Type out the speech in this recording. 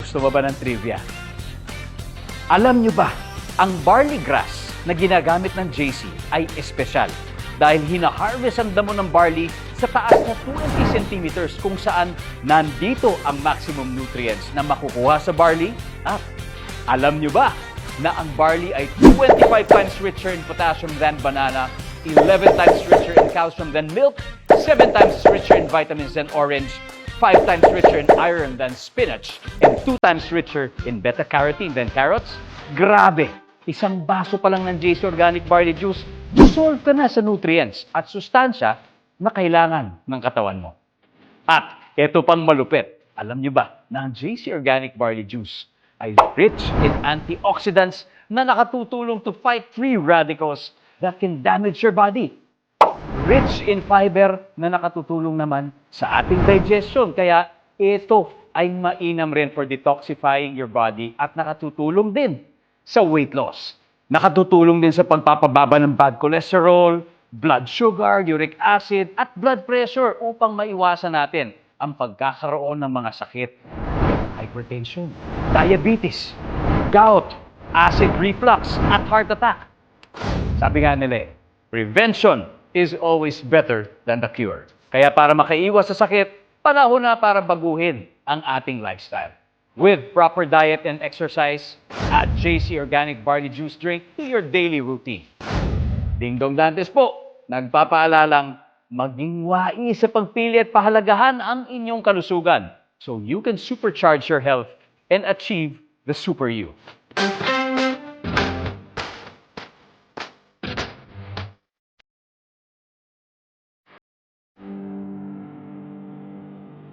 Gusto mo ba ng trivia? Alam nyo ba, ang barley grass na ginagamit ng JC ay espesyal dahil hina-harvest ang damo ng barley sa taas na 20 centimeters kung saan nandito ang maximum nutrients na makukuha sa barley. At alam nyo ba na ang barley ay 25 times richer in potassium than banana, 11 times richer in calcium than milk, 7 times richer in vitamins than orange, 5 times richer in iron than spinach, and 2 times richer in beta-carotene than carrots? Grabe! Isang baso pa lang ng JC Organic Barley Juice, dissolve ka na sa nutrients at sustansya na kailangan ng katawan mo. At ito pang malupit, alam nyo ba na ang JC Organic Barley Juice ay rich in antioxidants na nakatutulong to fight free radicals that can damage your body. Rich in fiber na nakatutulong naman sa ating digestion. Kaya ito ay mainam rin for detoxifying your body at nakatutulong din sa weight loss. Nakatutulong din sa pagpapababa ng bad cholesterol, blood sugar, uric acid, at blood pressure upang maiwasan natin ang pagkakaroon ng mga sakit. Hypertension, diabetes, gout, acid reflux, at heart attack. Sabi nga nila, prevention is always better than the cure. Kaya para makaiwas sa sakit, panahon na para baguhin ang ating lifestyle. With proper diet and exercise, add JC Organic Barley Juice drink to your daily routine. Ding Dong Dantes po, nagpapaalalang maging wais sa pagpili at pahalagahan ang inyong kalusugan so you can supercharge your health and achieve the super you.